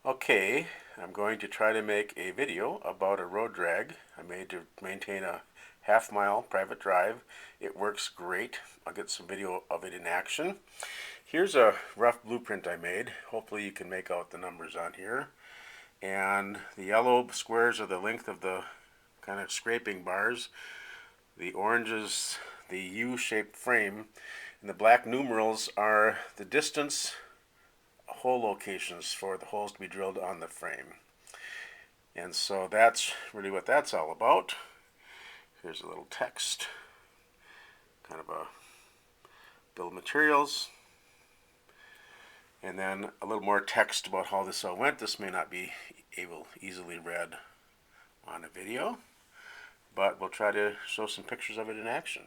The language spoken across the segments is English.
Okay, I'm going to try to make a video about a road drag I made to maintain a half-mile private drive. It works great. I'll get some video of it in action. Here's a rough blueprint I made. Hopefully you can make out the numbers on here. And the yellow squares are the length of the kind of scraping bars. The orange is the U-shaped frame. And the black numerals are the distance hole locations for the holes to be drilled on the frame. And so that's really what that's all about. Here's a little text, kind of a bill of materials, and then a little more text about how this all went. This may not be easily read on a video, but we'll try to show some pictures of it in action.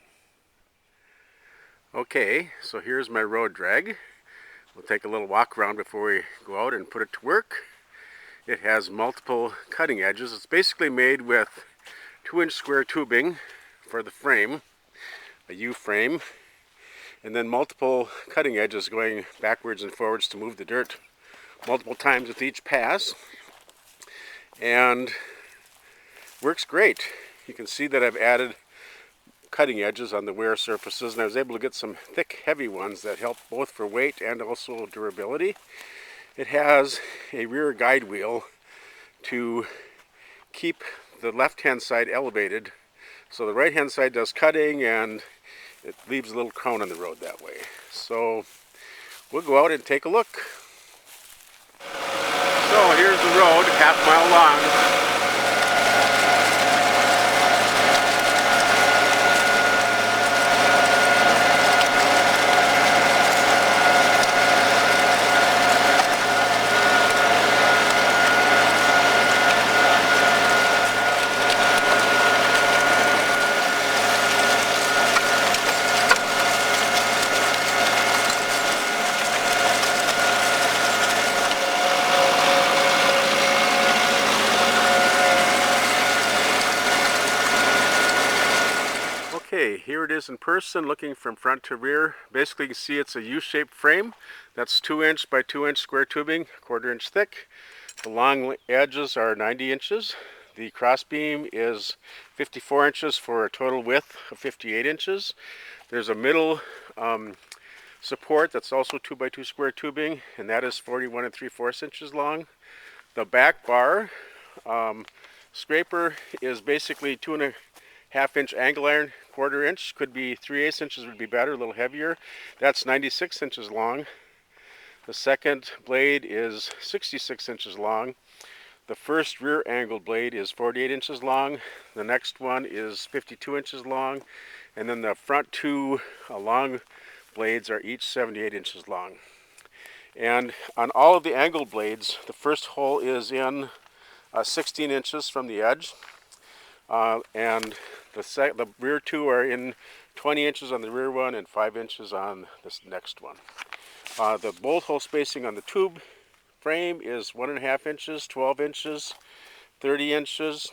Okay, so here's my road drag. We'll take a little walk around before we go out and put it to work. It has multiple cutting edges. It's basically made with 2-inch square tubing for the frame, a U-frame, and then multiple cutting edges going backwards and forwards to move the dirt multiple times with each pass. And works great. You can see that I've added cutting edges on the wear surfaces, and I was able to get some thick, heavy ones that help both for weight and also durability. It has a rear guide wheel to keep the left-hand side elevated, so the right-hand side does cutting and it leaves a little crown on the road that way. So we'll go out and take a look. So here's the road, half-mile long. Okay, here it is in person, looking from front to rear. Basically, you can see it's a U-shaped frame. That's 2-inch by 2-inch square tubing, 1/4 inch thick. The long edges are 90 inches. The crossbeam is 54 inches for a total width of 58 inches. There's a middle support that's also 2 by 2 square tubing, and that is 41 3/4 inches long. The back bar scraper is basically 2.5-inch angle iron, 1/4 inch, could be 3/8 inches would be better, a little heavier. That's 96 inches long. The second blade is 66 inches long. The first rear angled blade is 48 inches long. The next one is 52 inches long. And then the front two long blades are each 78 inches long. And on all of the angled blades, the first hole is in 16 inches from the edge. And the rear two are in 20 inches on the rear one and 5 inches on this next one. The bolt hole spacing on the tube frame is 1.5 inches, 12 inches, 30 inches,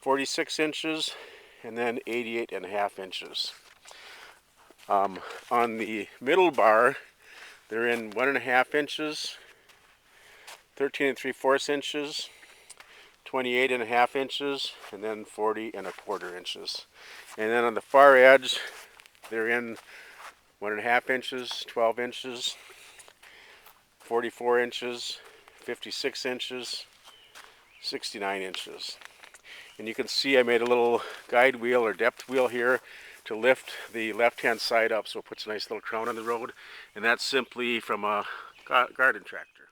46 inches, and then 88.5 inches. On the middle bar, they're in 1.5 inches, 13 3/4 inches, 28.5 inches, and then 40.25 inches. And then on the far edge, they're in 1.5 inches, 12 inches, 44 inches, 56 inches, 69 inches. And you can see I made a little guide wheel or depth wheel here to lift the left-hand side up so it puts a nice little crown on the road. And that's simply from a garden tractor.